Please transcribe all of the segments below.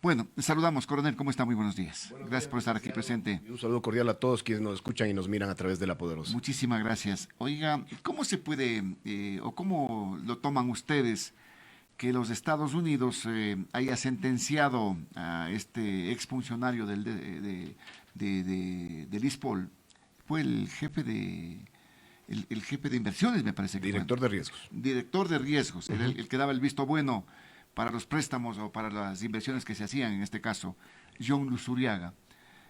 Bueno, saludamos, coronel, ¿cómo está? Muy buenos días. Buenos Gracias días, por estar aquí licenciado. presente. Y un saludo cordial a todos quienes nos escuchan y nos miran a través de La Poderosa. Muchísimas gracias. Oiga, ¿cómo se puede o cómo lo toman ustedes que los Estados Unidos haya sentenciado a este exfuncionario del ISPOL? Fue el jefe de inversiones, me parece que fue. Director de riesgos. Director de riesgos, era el que daba el visto bueno para los préstamos o para las inversiones que se hacían, en este caso, John Luzuriaga,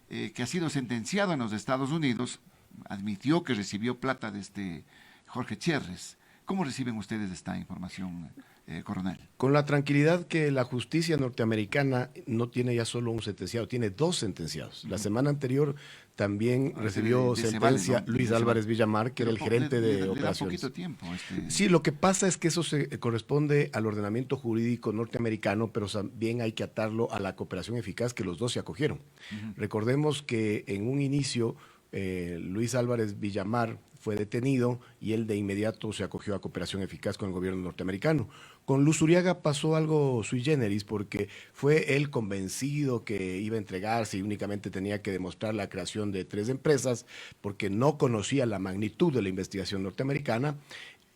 que ha sido sentenciado en los Estados Unidos, admitió que recibió plata de Jorge Cherres. ¿Cómo reciben ustedes esta información, coronel? Con la tranquilidad que la justicia norteamericana no tiene ya solo un sentenciado, tiene dos sentenciados. La semana anterior también recibió sentencia Cebales, ¿no? Luis Álvarez Villamar, que era el gerente de le da operaciones. poquito tiempo. Sí, lo que pasa es que eso se corresponde al ordenamiento jurídico norteamericano, pero también hay que atarlo a la cooperación eficaz que los dos se acogieron. Recordemos que en un inicio Luis Álvarez Villamar fue detenido y él de inmediato se acogió a cooperación eficaz con el gobierno norteamericano. Con Luzuriaga pasó algo sui generis porque fue él convencido que iba a entregarse y únicamente tenía que demostrar la creación de 3 empresas porque no conocía la magnitud de la investigación norteamericana.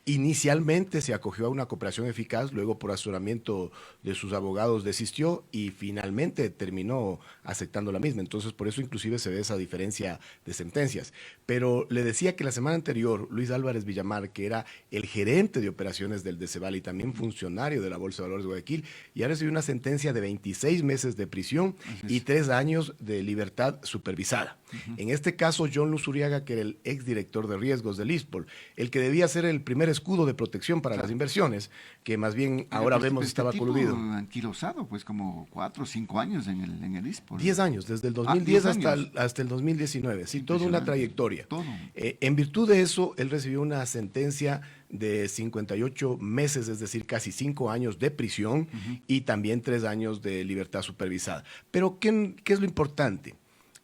Inicialmente se acogió a una cooperación eficaz, luego por asesoramiento de sus abogados desistió y finalmente terminó aceptando la misma. Entonces por eso inclusive se ve esa diferencia de sentencias. Pero le decía que la semana anterior Luis Álvarez Villamar, que era el gerente de operaciones del DECEVAL y también funcionario de la Bolsa de Valores de Guayaquil, ya recibió una sentencia de 26 meses de prisión y 3 años de libertad supervisada. En este caso, John Luzuriaga, que era el exdirector de riesgos del ISPOL, el que debía ser el primer escudo de protección para las inversiones, que más bien ahora vemos estaba coludido. Anquilosado, pues como 4 o 5 años en el ISPOL. 10 años, desde el 2010 hasta el 2019, sí, toda una trayectoria. Todo. En virtud de eso, él recibió una sentencia de 58 meses, es decir, casi 5 años de prisión y también 3 años de libertad supervisada. Pero, ¿qué es lo importante?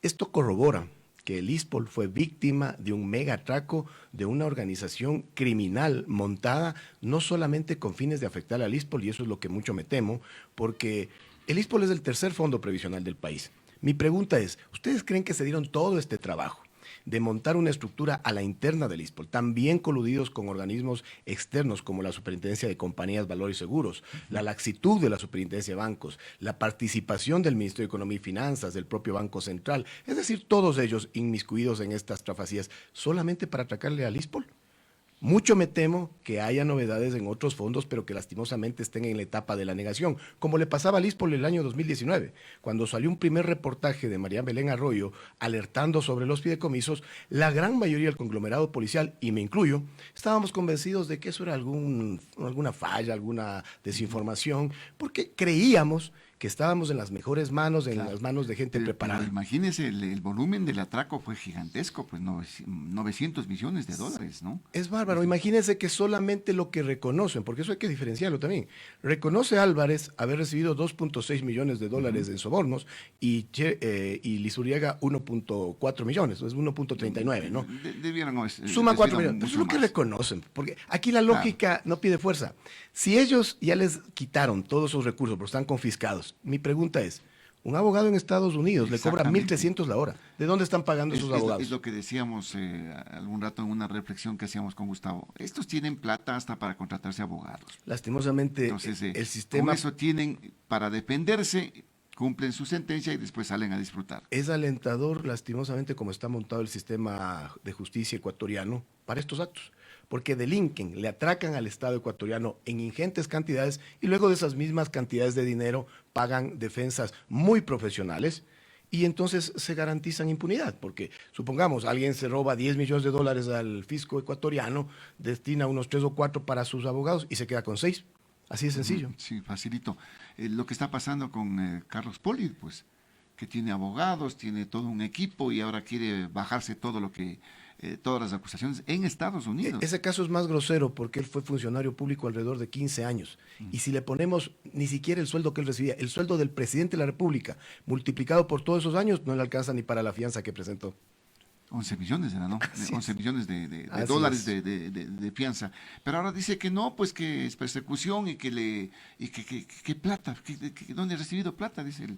Esto corrobora que el ISPOL fue víctima de un mega atraco de una organización criminal montada no solamente con fines de afectar al ISPOL, y eso es lo que mucho me temo, porque el ISPOL es el tercer fondo previsional del país. Mi pregunta es, ¿ustedes creen que se dieron todo este trabajo de montar una estructura a la interna del ISPOL, también coludidos con organismos externos como la Superintendencia de Compañías, Valores y Seguros, la laxitud de la Superintendencia de Bancos, la participación del Ministerio de Economía y Finanzas, del propio Banco Central, es decir, todos ellos inmiscuidos en estas trafacías, solamente para atracarle al ISPOL? Mucho me temo que haya novedades en otros fondos, pero que lastimosamente estén en la etapa de la negación, como le pasaba al ISPOL el año 2019, cuando salió un primer reportaje de María Belén Arroyo alertando sobre los fideicomisos. La gran mayoría del conglomerado policial, y me incluyo, estábamos convencidos de que eso era alguna falla, alguna desinformación, porque creíamos que estábamos en las mejores manos, en las manos de gente preparada. Pero imagínese, el volumen del atraco fue gigantesco, pues 900 millones de dólares, ¿no? Es bárbaro. Imagínense que solamente lo que reconocen, porque eso hay que diferenciarlo también, reconoce Álvarez haber recibido 2.6 millones de dólares en sobornos y Luzuriaga 1.4 millones, es 1.39, ¿no? Suma 4 millones. Eso es lo que reconocen, porque aquí la lógica no pide fuerza. Si ellos ya les quitaron todos esos recursos, porque están confiscados, mi pregunta es, un abogado en Estados Unidos le cobra 1.300 la hora. ¿De dónde están pagando esos abogados? Es lo que decíamos algún rato en una reflexión que hacíamos con Gustavo. Estos tienen plata hasta para contratarse abogados. Lastimosamente, entonces, el sistema... Con eso tienen para defenderse, cumplen su sentencia y después salen a disfrutar. Es alentador, lastimosamente, como está montado el sistema de justicia ecuatoriano para estos actos, porque delinquen, le atracan al Estado ecuatoriano en ingentes cantidades y luego de esas mismas cantidades de dinero pagan defensas muy profesionales y entonces se garantizan impunidad, porque supongamos alguien se roba 10 millones de dólares al fisco ecuatoriano, destina unos 3 o 4 para sus abogados y se queda con 6. Así de sencillo. Sí, facilito. Lo que está pasando con Carlos Poli, pues, que tiene abogados, tiene todo un equipo y ahora quiere bajarse todo lo que todas las acusaciones en Estados Unidos. Ese caso es más grosero porque él fue funcionario público alrededor de 15 años. Y si le ponemos ni siquiera el sueldo que él recibía, el sueldo del presidente de la República, multiplicado por todos esos años, no le alcanza ni para la fianza que presentó. 11 millones era, ¿no? Así 11 es. millones de Así dólares es. de fianza. Pero ahora dice que no, pues que es persecución y que plata, ¿dónde ha recibido plata? Dice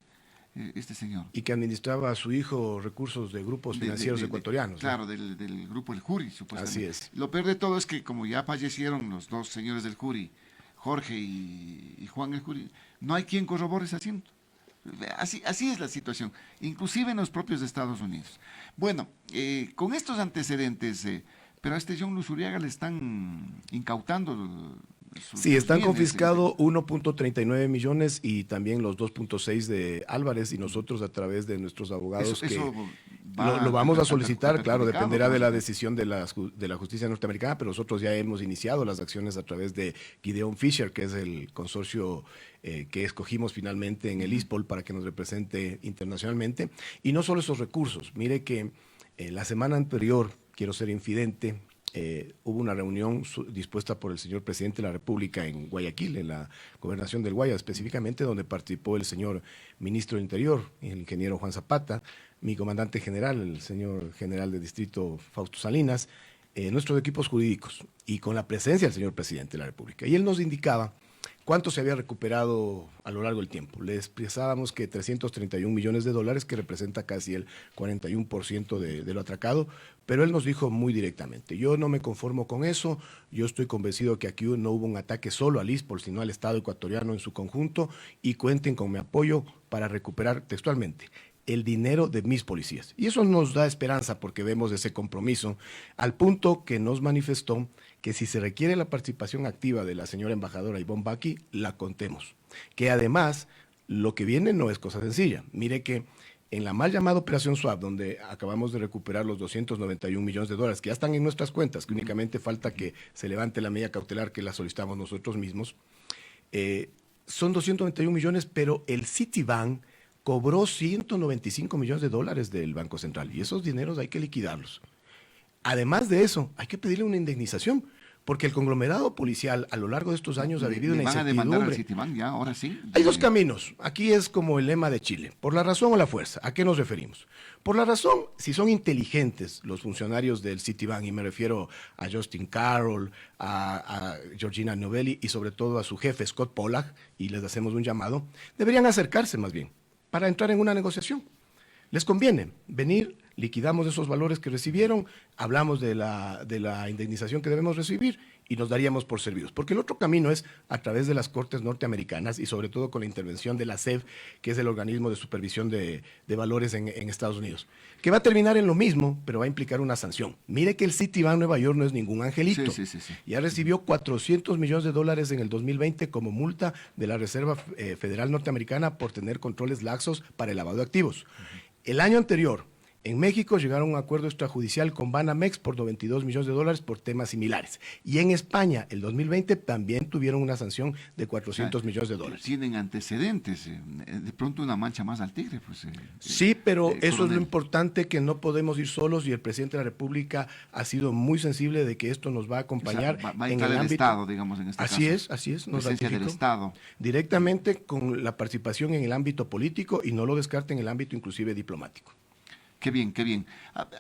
este señor. Y que administraba a su hijo recursos de grupos financieros ecuatorianos, ¿no? Claro, del grupo El Juri, supuestamente. Así es. Lo peor de todo es que como ya fallecieron los dos señores del Juri, Jorge y Juan El Juri, no hay quien corrobore ese asunto. Así es la situación, inclusive en los propios Estados Unidos. Bueno, con estos antecedentes, pero a este John Luzuriaga le están incautando Sí, están bienes. confiscados 1.39 millones y también los 2.6 de Álvarez y nosotros a través de nuestros abogados Eso que va lo vamos a a solicitar, claro, perjudicado, dependerá de la por decisión de la justicia norteamericana, pero nosotros ya hemos iniciado las acciones a través de Gideon Fisher, que es el consorcio que escogimos finalmente en el ISPOL para que nos represente internacionalmente. Y no solo esos recursos, mire que la semana anterior, quiero ser infidente, hubo una reunión dispuesta por el señor presidente de la República en Guayaquil, en la gobernación del Guayas específicamente, donde participó el señor ministro del Interior, el ingeniero Juan Zapata, mi comandante general, el señor general de distrito Fausto Salinas, nuestros equipos jurídicos y con la presencia del señor presidente de la República. Y él nos indicaba cuánto se había recuperado a lo largo del tiempo. Le expresábamos que 331 millones de dólares, que representa casi el 41% de lo atracado, pero él nos dijo muy directamente, yo no me conformo con eso, yo estoy convencido que aquí no hubo un ataque solo al ISPOL, sino al Estado ecuatoriano en su conjunto, y cuenten con mi apoyo para recuperar textualmente el dinero de mis policías. Y eso nos da esperanza porque vemos ese compromiso, al punto que nos manifestó que si se requiere la participación activa de la señora embajadora Ivonne Baki, la contemos. Que además, lo que viene no es cosa sencilla. Mire que en la mal llamada Operación SWAP, donde acabamos de recuperar los 291 millones de dólares, que ya están en nuestras cuentas, que únicamente falta que se levante la medida cautelar que la solicitamos nosotros mismos, son 291 millones, pero el Citibank cobró 195 millones de dólares del Banco Central y esos dineros hay que liquidarlos. Además de eso, hay que pedirle una indemnización, porque el conglomerado policial a lo largo de estos años ha vivido una van a demandar al incertidumbre. Citibank ya, ahora sí. Hay dos caminos. Aquí es como el lema de Chile. Por la razón o la fuerza. ¿A qué nos referimos? Por la razón, si son inteligentes los funcionarios del Citibank, y me refiero a Justin Carroll, a Georgina Novelli y sobre todo a su jefe Scott Pollack, y les hacemos un llamado, deberían acercarse más bien para entrar en una negociación. Les conviene venir, liquidamos esos valores que recibieron, hablamos de la indemnización que debemos recibir y nos daríamos por servidos. Porque el otro camino es a través de las cortes norteamericanas y sobre todo con la intervención de la SEF, que es el organismo de supervisión de valores en Estados Unidos, que va a terminar en lo mismo, pero va a implicar una sanción. Mire que el Citibank Nueva York no es ningún angelito. Sí. Ya recibió 400 millones de dólares en el 2020 como multa de la Reserva Federal Norteamericana por tener controles laxos para el lavado de activos. El año anterior, en México llegaron a un acuerdo extrajudicial con Banamex por 92 millones de dólares por temas similares. Y en España, el 2020, también tuvieron una sanción de 400 millones de dólares. Tienen antecedentes, de pronto una mancha más al tigre. Pues, sí, pero eso es coronel. lo importante, que no podemos ir solos y el presidente de la República ha sido muy sensible de que esto nos va a acompañar. O sea, va a en entrar el el ámbito. Estado, digamos, en este Así caso. así es. Nos Presencia del ratificó Estado. directamente con la participación en el ámbito político y no lo descarten en el ámbito inclusive diplomático. Qué bien, qué bien.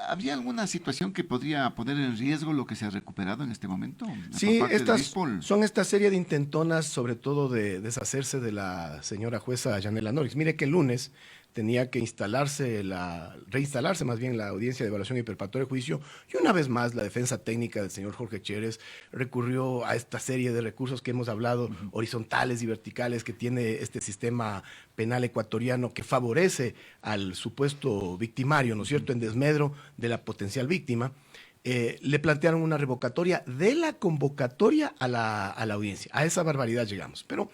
¿Había alguna situación que podría poner en riesgo lo que se ha recuperado en este momento? Sí, por parte del estas ISPOL? son esta serie de intentonas, sobre todo de deshacerse de la señora jueza Yanela Norris. Mire que el lunes tenía que reinstalarse más bien la audiencia de evaluación y preparatorio de juicio, y una vez más la defensa técnica del señor Jorge Chérez recurrió a esta serie de recursos que hemos hablado, horizontales y verticales, que tiene este sistema penal ecuatoriano que favorece al supuesto victimario, ¿no es cierto?, en desmedro de la potencial víctima. Le plantearon una revocatoria de la convocatoria a la audiencia. A esa barbaridad llegamos. Pero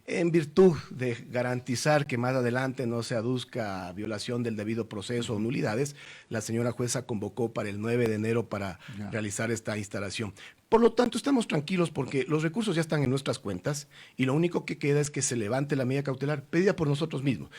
en virtud de garantizar que más adelante no se aduzca violación del debido proceso o nulidades, la señora jueza convocó para el 9 de enero para realizar esta instalación. Por lo tanto, estamos tranquilos porque los recursos ya están en nuestras cuentas y lo único que queda es que se levante la medida cautelar pedida por nosotros mismos.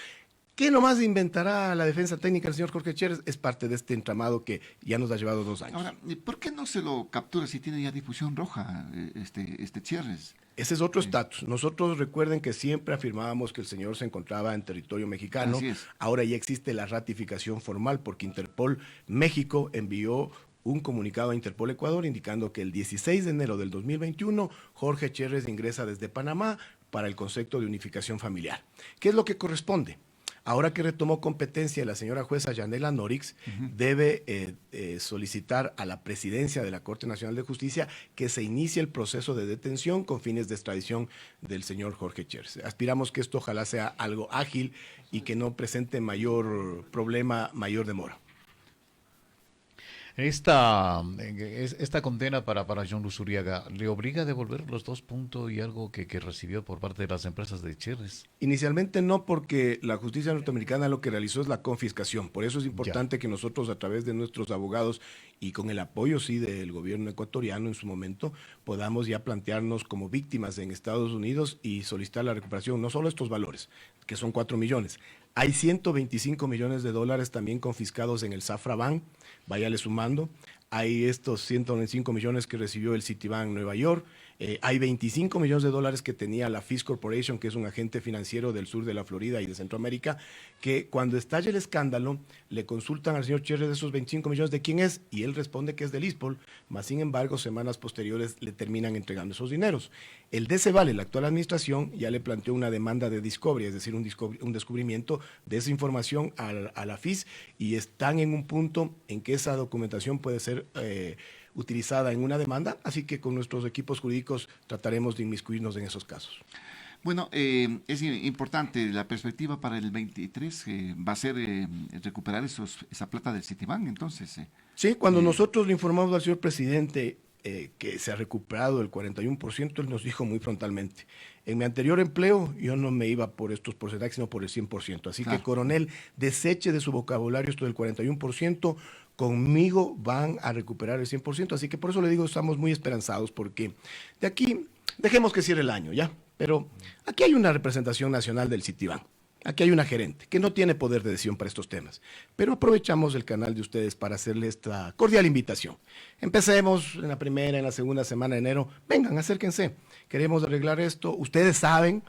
¿Qué nomás inventará la defensa técnica del señor Jorge Chérez? Es parte de este entramado que ya nos ha llevado 2 años. Ahora, ¿por qué no se lo captura si tiene ya difusión roja este Chérez? Ese es otro estatus. Nosotros recuerden que siempre afirmábamos que el señor se encontraba en territorio mexicano. Así es. Ahora ya existe la ratificación formal porque Interpol México envió un comunicado a Interpol Ecuador indicando que el 16 de enero del 2021 Jorge Cherres ingresa desde Panamá para el concepto de unificación familiar. ¿Qué es lo que corresponde? Ahora que retomó competencia la señora jueza Yanela Norix, debe solicitar a la presidencia de la Corte Nacional de Justicia que se inicie el proceso de detención con fines de extradición del señor Jorge Cherres. Aspiramos que esto ojalá sea algo ágil y que no presente mayor problema, mayor demora. Esta condena para John Luzuriaga, ¿le obliga a devolver los 2 puntos y algo que recibió por parte de las empresas de Cherres? Inicialmente no, porque la justicia norteamericana lo que realizó es la confiscación. Por eso es importante que nosotros, a través de nuestros abogados y con el apoyo, sí, del gobierno ecuatoriano en su momento, podamos ya plantearnos como víctimas en Estados Unidos y solicitar la recuperación, no solo estos valores, que son 4 millones. Hay 125 millones de dólares también confiscados en el Safra Bank, váyale sumando. Hay estos 125 millones que recibió el Citibank Nueva York. Hay 25 millones de dólares que tenía la Fish Corporation, que es un agente financiero del sur de la Florida y de Centroamérica, que cuando estalla el escándalo, le consultan al señor Cherres de esos 25 millones de quién es, y él responde que es del ISPOL, mas sin embargo, semanas posteriores le terminan entregando esos dineros. El DCVAL, la actual administración, ya le planteó una demanda de discovery, es decir, un descubrimiento de esa información a la FIS, y están en un punto en que esa documentación puede ser utilizada en una demanda, así que con nuestros equipos jurídicos trataremos de inmiscuirnos en esos casos. Bueno, es importante la perspectiva para el 23, va a ser recuperar esa plata del Citibank, entonces. Sí, cuando nosotros le informamos al señor presidente que se ha recuperado el 41%, él nos dijo muy frontalmente, en mi anterior empleo yo no me iba por estos porcentajes, sino por el 100%. Así Claro. que, coronel, deseche de su vocabulario esto del 41%, conmigo van a recuperar el 100%. Así que por eso le digo, estamos muy esperanzados, porque de aquí, dejemos que cierre el año, ¿ya? Pero aquí hay una representación nacional del Citibank. Aquí hay una gerente que no tiene poder de decisión para estos temas, pero aprovechamos el canal de ustedes para hacerle esta cordial invitación. Empecemos en la primera, en la segunda semana de enero. Vengan, acérquense. Queremos arreglar esto. Ustedes saben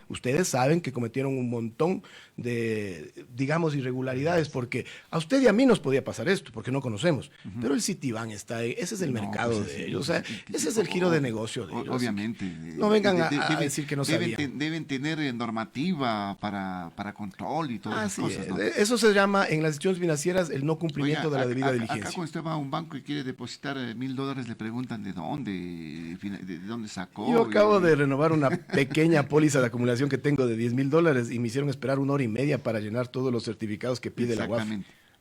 que cometieron un montón de, digamos, irregularidades, porque a usted y a mí nos podía pasar esto, porque no conocemos. Pero el Citibank está ahí, ese es el mercado pues, de ellos, o sea, ese es el giro de negocio de ellos. Obviamente. No vengan a decir que no sabían. Deben tener normativa para control y todas esas cosas, ¿no? Eso se llama en las instituciones financieras el no cumplimiento Oiga, de la debida acá diligencia. cuando usted va a un banco y quiere depositar $1,000, le preguntan de dónde sacó. Yo acabo de renovar una pequeña póliza de acumulación que tengo de $10,000 y me hicieron esperar 1 hora y media para llenar todos los certificados que pide la UAF.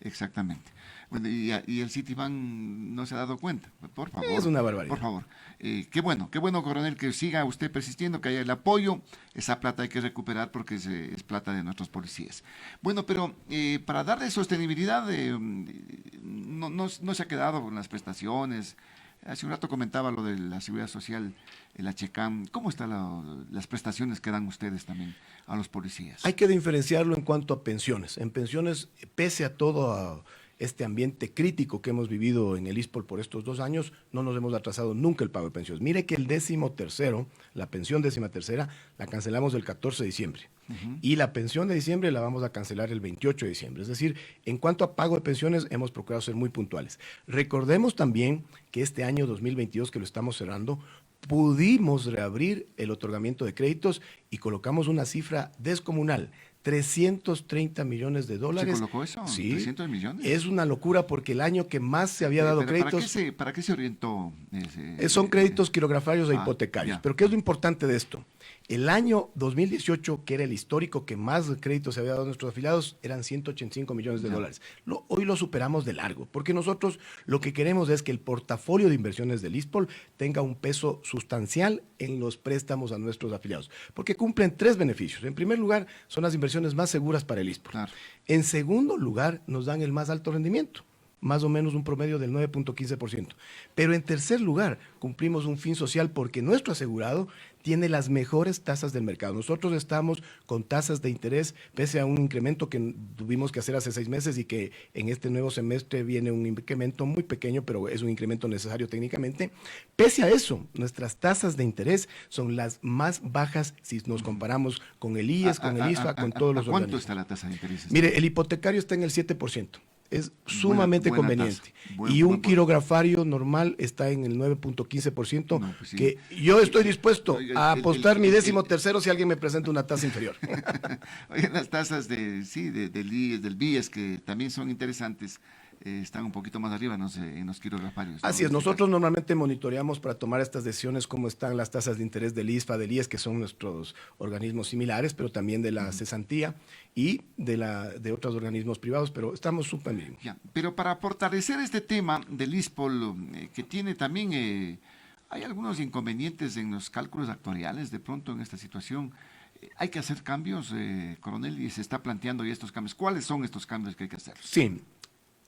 Exactamente. Bueno, y el Citibank no se ha dado cuenta. Por favor. Es una barbaridad. Por favor. Qué bueno, coronel, que siga usted persistiendo, que haya el apoyo. Esa plata hay que recuperar porque es plata de nuestros policías. Bueno, pero para darle sostenibilidad, no se ha quedado con las prestaciones. Hace un rato comentaba lo de la Seguridad Social, la CHECAM. ¿Cómo están las prestaciones que dan ustedes también a los policías? Hay que diferenciarlo en cuanto a pensiones. En pensiones, pese a todo este ambiente crítico que hemos vivido en el ISPOL por estos 2 años, no nos hemos atrasado nunca el pago de pensiones. Mire que el 13º, la pensión 13ª, la cancelamos el 14 de diciembre. Y la pensión de diciembre la vamos a cancelar el 28 de diciembre. Es decir, en cuanto a pago de pensiones, hemos procurado ser muy puntuales. Recordemos también que este año 2022, que lo estamos cerrando, pudimos reabrir el otorgamiento de créditos y colocamos una cifra descomunal. $330 millones. ¿Se colocó eso? Sí. ¿300 millones? Es una locura porque el año que más se había dado créditos... ¿Para qué se orientó? Son créditos quirografarios e Ah, hipotecarios. ya. Pero ¿qué es lo importante de esto? El año 2018, que era el histórico que más créditos se había dado a nuestros afiliados, eran $185 millones. Hoy lo superamos de largo, porque nosotros lo que queremos es que el portafolio de inversiones del ISPOL tenga un peso sustancial en los préstamos a nuestros afiliados, porque cumplen 3 beneficios. En primer lugar, son las inversiones más seguras para el ISPOL. Claro. En segundo lugar, nos dan el más alto rendimiento. más o menos un promedio del 9.15%. Pero en tercer lugar, cumplimos un fin social porque nuestro asegurado tiene las mejores tasas del mercado. Nosotros estamos con tasas de interés, pese a un incremento que tuvimos que hacer hace 6 meses y que en este nuevo semestre viene un incremento muy pequeño, pero es un incremento necesario técnicamente. Pese a eso, nuestras tasas de interés son las más bajas si nos comparamos con el IES, con el ISFA, con todos los ¿Cuánto organismos. está la tasa de interés? Mire, el hipotecario está en el 7%. Es sumamente buena conveniente. tasa. Y un quirografario normal está en el 9.15%, No, pues sí. que yo estoy dispuesto Oiga, a apostar mi 13º si alguien me presenta una tasa inferior. Oye, las tasas del IES, del BIES, que también son interesantes, están un poquito más arriba, no sé, en los quirografarios, ¿no? Así es, En este nosotros normalmente monitoreamos para tomar estas decisiones cómo están las tasas de interés del ISFA, del IES, que son nuestros organismos similares, pero también de la cesantía y de otros organismos privados, pero estamos súper bien. Ya, pero para fortalecer este tema del ISPOL, que tiene también, hay algunos inconvenientes en los cálculos actuariales de pronto en esta situación. Hay que hacer cambios, coronel, y se está planteando ya estos cambios. ¿Cuáles son estos cambios que hay que hacer? Sí.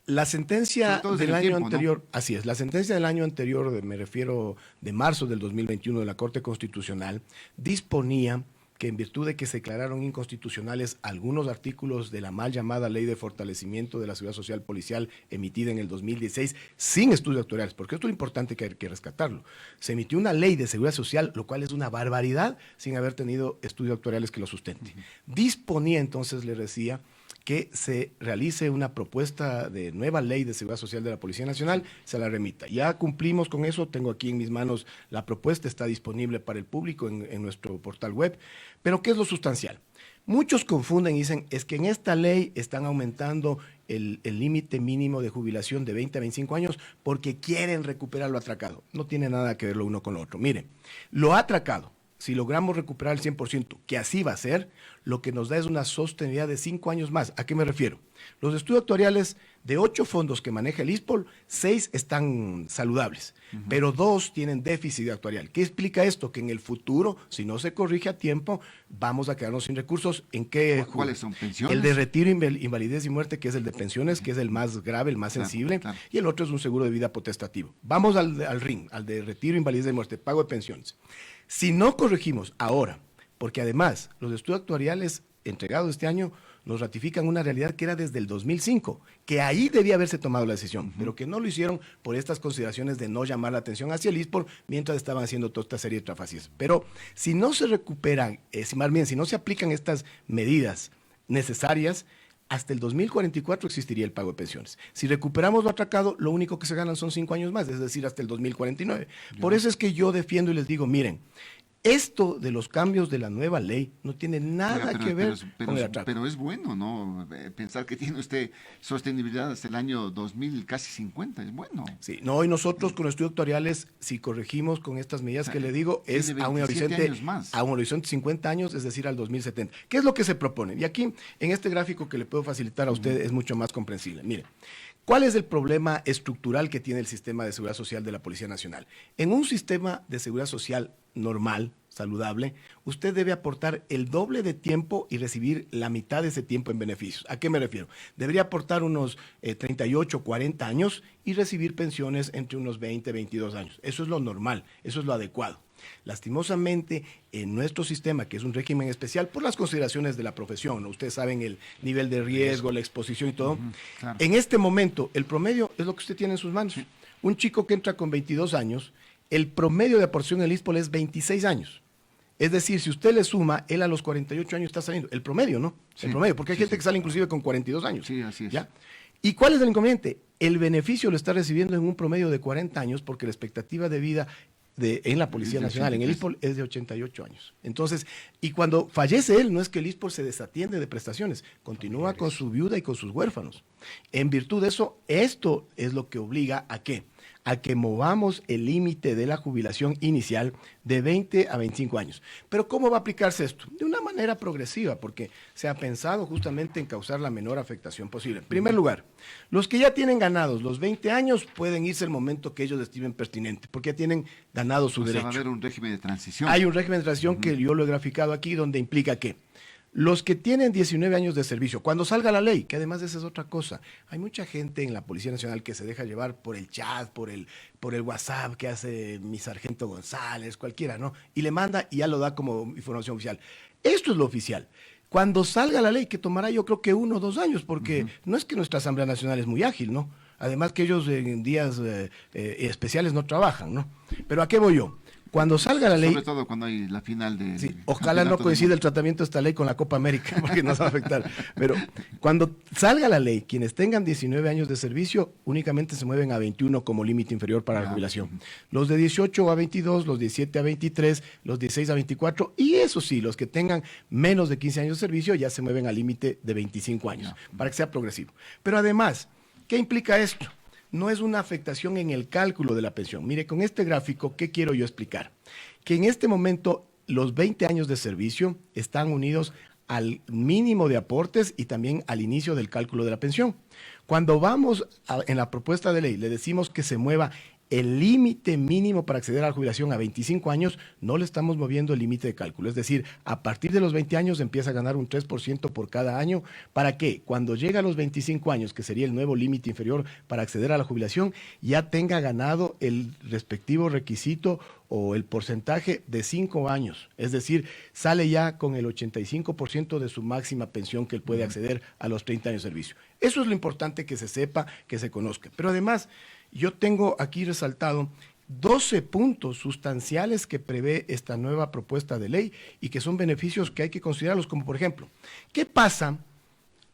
La sentencia Sobre todo desde del el año tiempo, anterior, ¿no? así es, la sentencia del año anterior, me refiero de marzo del 2021 de la Corte Constitucional, disponía que en virtud de que se declararon inconstitucionales algunos artículos de la mal llamada Ley de Fortalecimiento de la Seguridad Social Policial emitida en el 2016 sin estudios actuariales, porque esto es importante que hay que rescatarlo. Se emitió una ley de seguridad social, lo cual es una barbaridad sin haber tenido estudios actuariales que lo sustenten. Disponía entonces, le decía, que se realice una propuesta de nueva ley de seguridad social de la Policía Nacional, se la remita. Ya cumplimos con eso, tengo aquí en mis manos la propuesta, está disponible para el público en nuestro portal web. Pero ¿qué es lo sustancial? Muchos confunden y dicen, es que en esta ley están aumentando el límite mínimo de jubilación de 20 a 25 años porque quieren recuperar lo atracado. No tiene nada que ver lo uno con lo otro. Miren, lo atracado, si logramos recuperar el 100%, que así va a ser, lo que nos da es una sostenibilidad de 5 años más. ¿A qué me refiero? Los estudios actuariales de 8 fondos que maneja el ISPOL, 6 están saludables, pero 2 tienen déficit actuarial. ¿Qué explica esto? Que en el futuro, si no se corrige a tiempo, vamos a quedarnos sin recursos. ¿En qué? ¿Cuáles son? ¿Pensiones? El de retiro, invalidez y muerte, que es el de pensiones, que es el más grave, el más sensible, claro. y el otro es un seguro de vida potestativo. Vamos al RIN, al de retiro, invalidez y muerte, pago de pensiones. Si no corregimos ahora, porque además los estudios actuariales entregados este año nos ratifican una realidad que era desde el 2005, que ahí debía haberse tomado la decisión, pero que no lo hicieron por estas consideraciones de no llamar la atención hacia el ISPOL mientras estaban haciendo toda esta serie de trafacias. Pero si no se recuperan, más bien, si no se aplican estas medidas necesarias, hasta el 2044 existiría el pago de pensiones. Si recuperamos lo atracado, lo único que se ganan son 5 años más, es decir, hasta el 2049. Por eso es que yo defiendo y les digo, miren, esto de los cambios de la nueva ley no tiene nada que ver con el atraco. Pero es bueno, ¿no? Pensar que tiene usted sostenibilidad hasta el año 2000, casi 50, es bueno. Sí, no, y nosotros con los estudios actuariales, si corregimos con estas medidas que le digo, es a un horizonte de 50 años, es decir, al 2070. ¿Qué es lo que se propone? Y aquí, en este gráfico que le puedo facilitar a usted, es mucho más comprensible. Mire, ¿cuál es el problema estructural que tiene el sistema de seguridad social de la Policía Nacional? En un sistema de seguridad social normal, saludable, usted debe aportar el doble de tiempo y recibir la mitad de ese tiempo en beneficios. ¿A qué me refiero? Debería aportar unos 38, 40 años y recibir pensiones entre unos 20, 22 años. Eso es lo normal, eso es lo adecuado. Lastimosamente, en nuestro sistema, que es un régimen especial por las consideraciones de la profesión, ¿no? Ustedes saben el nivel de riesgo, la exposición y todo. Claro. En este momento, el promedio es lo que usted tiene en sus manos. Sí. Un chico que entra con 22 años, el promedio de aportación en el ISPOL es 26 años. Es decir, si usted le suma, él a los 48 años está saliendo. El promedio, ¿no? Sí, el promedio, porque hay gente que sale inclusive con 42 años. Sí, así es. ¿Ya? ¿Y cuál es el inconveniente? El beneficio lo está recibiendo en un promedio de 40 años porque la expectativa de vida en la Policía Nacional, en el ISPOL, es de 88 años. Entonces, y cuando fallece él, no es que el ISPOL se desatiende de prestaciones, continúa con su viuda y con sus huérfanos. En virtud de eso, esto es lo que obliga a ¿qué? A que movamos el límite de la jubilación inicial de 20 a 25 años. Pero ¿cómo va a aplicarse esto? De una manera progresiva, porque se ha pensado justamente en causar la menor afectación posible. En primer lugar, los que ya tienen ganados los 20 años pueden irse el momento que ellos estimen pertinente, porque ya tienen ganado su derecho. Va a haber un régimen de transición. Hay un régimen de transición que yo lo he graficado aquí, donde implica que Los que tienen 19 años de servicio, cuando salga la ley, que además esa es otra cosa, hay mucha gente en la Policía Nacional que se deja llevar por el chat, por el WhatsApp que hace mi sargento González, cualquiera, ¿no? Y le manda y ya lo da como información oficial. Esto es lo oficial. Cuando salga la ley, que tomará yo creo que 1 o 2 años, porque no es que nuestra Asamblea Nacional es muy ágil, ¿no? Además que ellos en días especiales no trabajan, ¿no? Pero ¿a qué voy yo? Cuando salga la ley... Sobre todo cuando hay la final de... Sí, ojalá no coincida el tratamiento de esta ley con la Copa América, porque nos va a afectar. Pero cuando salga la ley, quienes tengan 19 años de servicio únicamente se mueven a 21 como límite inferior para la jubilación. Los de 18 a 22, los 17 a 23, los 16 a 24, y eso sí, los que tengan menos de 15 años de servicio ya se mueven al límite de 25 años, para que sea progresivo. Pero además, ¿qué implica esto? No es una afectación en el cálculo de la pensión. Mire, con este gráfico, ¿qué quiero yo explicar? Que en este momento los 20 años de servicio están unidos al mínimo de aportes y también al inicio del cálculo de la pensión. Cuando vamos en la propuesta de ley, le decimos que se mueva el límite mínimo para acceder a la jubilación a 25 años, no le estamos moviendo el límite de cálculo. Es decir, a partir de los 20 años empieza a ganar un 3% por cada año, para que cuando llegue a los 25 años, que sería el nuevo límite inferior para acceder a la jubilación, ya tenga ganado el respectivo requisito o el porcentaje de 5 años. Es decir, sale ya con el 85% de su máxima pensión que él puede acceder a los 30 años de servicio. Eso es lo importante que se sepa, que se conozca. Pero además, yo tengo aquí resaltado 12 puntos sustanciales que prevé esta nueva propuesta de ley y que son beneficios que hay que considerarlos, como por ejemplo, ¿qué pasa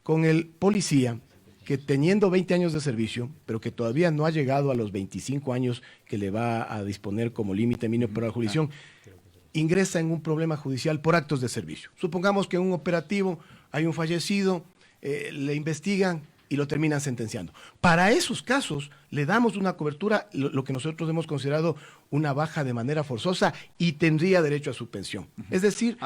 con el policía que teniendo 20 años de servicio, pero que todavía no ha llegado a los 25 años que le va a disponer como límite mínimo para la jubilación, ingresa en un problema judicial por actos de servicio? Supongamos que en un operativo hay un fallecido, le investigan y lo terminan sentenciando. Para esos casos le damos una cobertura, lo que nosotros hemos considerado una baja de manera forzosa, y tendría derecho a su pensión. Es decir,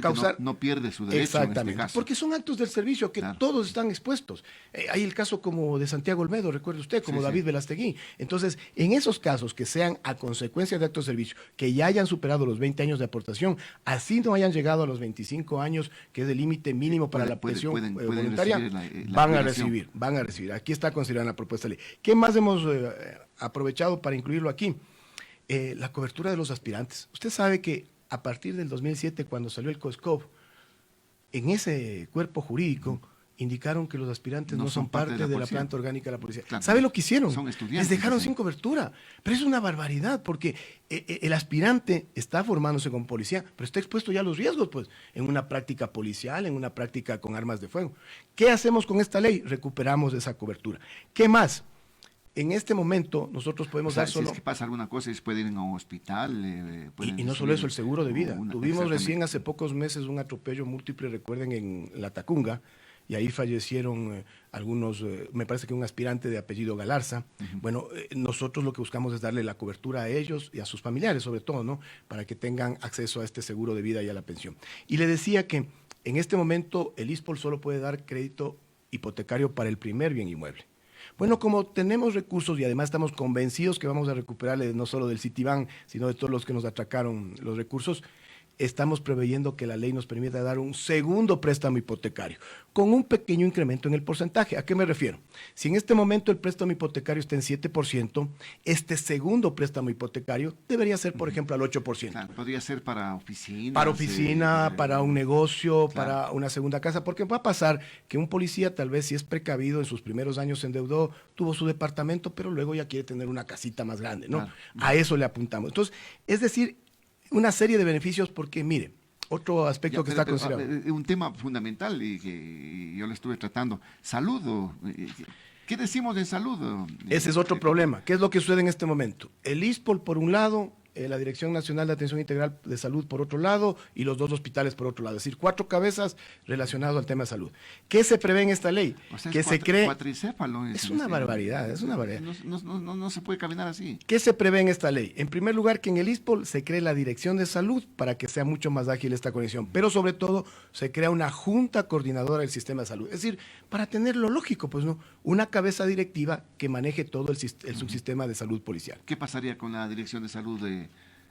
causar... que no pierde su derecho. Exactamente, en este caso. porque son actos del servicio que todos están expuestos. Hay el caso como de Santiago Olmedo, recuerde usted, como David Velastegui. Entonces, en esos casos que sean a consecuencia de actos de servicio, que ya hayan superado los 20 años de aportación, así no hayan llegado a los 25 años, que es el límite mínimo para la pensión voluntaria, van a recibir. Aquí está considerada la propuesta de ley. ¿Qué más hemos aprovechado para incluirlo aquí? La cobertura de los aspirantes. Usted sabe que a partir del 2007, cuando salió el COSCOV, en ese cuerpo jurídico indicaron que los aspirantes no son parte de la planta orgánica de la policía. Claro. ¿Sabe lo que hicieron? Son estudiantes. Les dejaron sin cobertura. Pero es una barbaridad, porque el aspirante está formándose como policía, pero está expuesto ya a los riesgos, pues, en una práctica policial, en una práctica con armas de fuego. ¿Qué hacemos con esta ley? Recuperamos esa cobertura. ¿Qué más? En este momento nosotros podemos dar solo... Si es que pasa alguna cosa, ellos pueden ir a un hospital. Y no solo eso, el seguro de vida. Tuvimos recién hace pocos meses un atropello múltiple, recuerden, en La Tacunga, y ahí fallecieron algunos, me parece que un aspirante de apellido Galarza. Bueno, nosotros lo que buscamos es darle la cobertura a ellos y a sus familiares, sobre todo, ¿no? Para que tengan acceso a este seguro de vida y a la pensión. Y le decía que en este momento el ISPOL solo puede dar crédito hipotecario para el primer bien inmueble. Bueno, como tenemos recursos y además estamos convencidos que vamos a recuperarle no solo del Citibank, sino de todos los que nos atracaron los recursos, estamos preveyendo que la ley nos permita dar un segundo préstamo hipotecario, con un pequeño incremento en el porcentaje. ¿A qué me refiero? Si en este momento el préstamo hipotecario está en 7%, este segundo préstamo hipotecario debería ser, por ejemplo, al 8%. Claro, podría ser para oficina. Para oficina, para un negocio, para una segunda casa, porque va a pasar que un policía, tal vez si es precavido, en sus primeros años se endeudó, tuvo su departamento, pero luego ya quiere tener una casita más grande, ¿no? Claro. A eso le apuntamos. Entonces, es decir, una serie de beneficios, porque mire, otro aspecto que está considerado. Un tema fundamental y que yo lo estuve tratando, salud. ¿Qué decimos de salud? Ese es otro problema. ¿Qué es lo que sucede en este momento? El ISPOL, por un lado, la Dirección Nacional de Atención Integral de Salud por otro lado, y los 2 hospitales por otro lado. Es decir, 4 cabezas relacionadas al tema de salud. ¿Qué se prevé en esta ley? O sea, que se cree... cuatricéfalo. Es una barbaridad, es una barbaridad. No se puede caminar así. ¿Qué se prevé en esta ley? En primer lugar, que en el ISPOL se cree la Dirección de Salud para que sea mucho más ágil esta conexión, pero sobre todo se crea una junta coordinadora del sistema de salud. Es decir, para tener lo lógico, pues no, una cabeza directiva que maneje todo el subsistema de salud policial. ¿Qué pasaría con la Dirección de Salud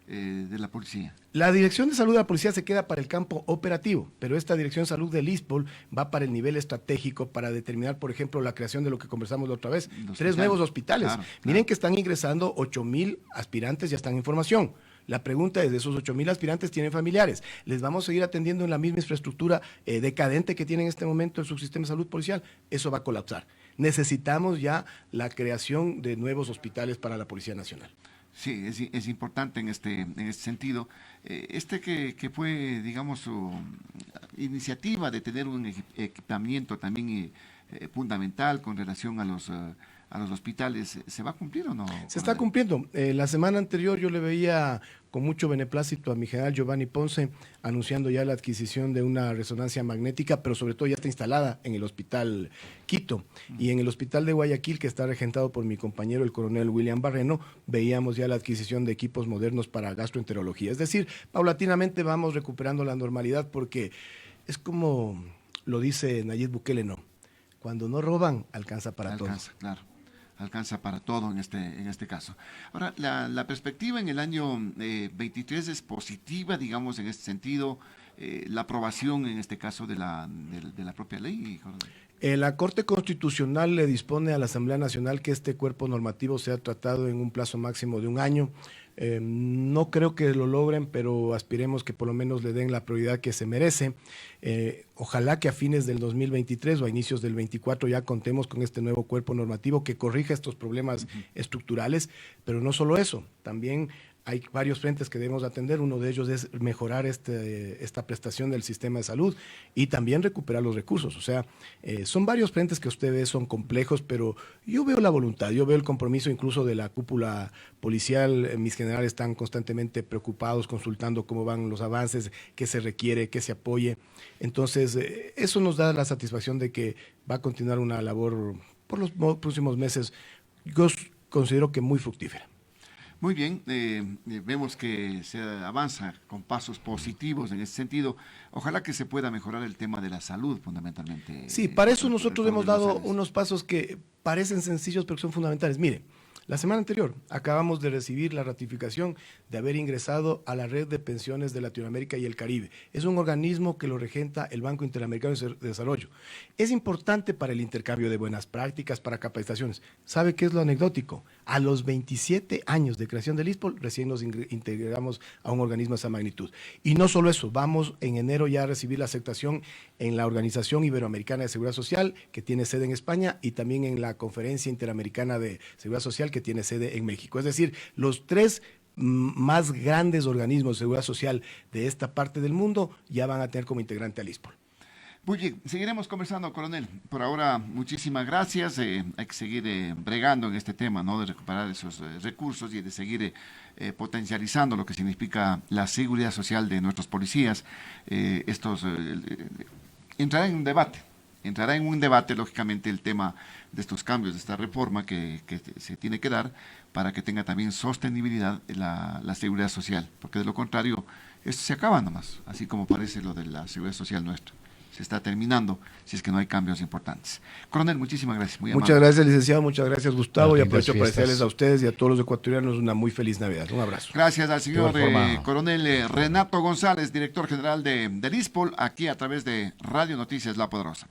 de la policía? La Dirección de Salud de la Policía se queda para el campo operativo, pero esta Dirección de Salud del ISPOL va para el nivel estratégico para determinar, por ejemplo, la creación de lo que conversamos la otra vez, 3 nuevos hospitales. Claro, Miren que están ingresando 8,000 aspirantes, ya están en formación. La pregunta es, de esos 8,000 aspirantes tienen familiares, ¿les vamos a seguir atendiendo en la misma infraestructura decadente que tiene en este momento el subsistema de salud policial? Eso va a colapsar. Necesitamos ya la creación de nuevos hospitales para la Policía Nacional. Sí, es importante en este sentido. Que fue, digamos, su iniciativa de tener un equipamiento también fundamental con relación a los hospitales, ¿se va a cumplir o no? Se está cumpliendo. La semana anterior yo le veía con mucho beneplácito a mi general Giovanni Ponce anunciando ya la adquisición de una resonancia magnética, pero sobre todo ya está instalada en el Hospital Quito. Y en el Hospital de Guayaquil, que está regentado por mi compañero el coronel William Barreno, veíamos ya la adquisición de equipos modernos para gastroenterología. Es decir, paulatinamente vamos recuperando la normalidad porque es como lo dice Nayib Bukele, no. Cuando no roban, alcanza para todo. Alcanza, claro. Alcanza para todo en este caso. Ahora, la perspectiva en el año 23 es positiva, digamos, en este sentido, la aprobación en este caso de la propia ley. La Corte Constitucional le dispone a la Asamblea Nacional que este cuerpo normativo sea tratado en un plazo máximo de 1 año. No creo que lo logren, pero aspiremos que por lo menos le den la prioridad que se merece. Ojalá que a fines del 2023 o a inicios del 24 ya contemos con este nuevo cuerpo normativo que corrija estos problemas estructurales, pero no solo eso, también hay varios frentes que debemos atender. Uno de ellos es mejorar esta prestación del sistema de salud y también recuperar los recursos. O sea, son varios frentes que usted ve, son complejos, pero yo veo la voluntad, yo veo el compromiso incluso de la cúpula policial. Mis generales están constantemente preocupados, consultando cómo van los avances, qué se requiere, qué se apoye. Entonces, eso nos da la satisfacción de que va a continuar una labor por los próximos meses, yo considero que muy fructífera. Muy bien, vemos que se avanza con pasos positivos en ese sentido. Ojalá que se pueda mejorar el tema de la salud fundamentalmente. Sí, para eso nosotros hemos dado unos pasos que parecen sencillos pero que son fundamentales. Mire, la semana anterior acabamos de recibir la ratificación de haber ingresado a la Red de Pensiones de Latinoamérica y el Caribe. Es un organismo que lo regenta el Banco Interamericano de Desarrollo. Es importante para el intercambio de buenas prácticas, para capacitaciones. ¿Sabe qué es lo anecdótico? A los 27 años de creación del ISPOL, recién nos integramos a un organismo de esa magnitud. Y no solo eso, vamos en enero ya a recibir la aceptación en la Organización Iberoamericana de Seguridad Social, que tiene sede en España, y también en la Conferencia Interamericana de Seguridad Social, que tiene sede en México. Es decir, los 3 más grandes organismos de seguridad social de esta parte del mundo ya van a tener como integrante al ISPOL. Muy bien, seguiremos conversando, coronel. Por ahora, muchísimas gracias. Hay que seguir bregando en este tema, ¿no? De recuperar esos recursos y de seguir potencializando lo que significa la seguridad social de nuestros policías. Entrará en un debate, lógicamente, el tema de estos cambios, de esta reforma que se tiene que dar para que tenga también sostenibilidad la seguridad social, porque de lo contrario, esto se acaba nomás, así como parece lo de la seguridad social nuestra. Se está terminando si es que no hay cambios importantes. Coronel, muchísimas gracias. Muchas gracias, licenciado. Muchas gracias, Gustavo. Y aprovecho para desearles a ustedes y a todos los ecuatorianos una muy feliz Navidad. Un abrazo. Gracias al señor coronel Renato González, director general del ISPOL, aquí a través de Radio Noticias La Poderosa.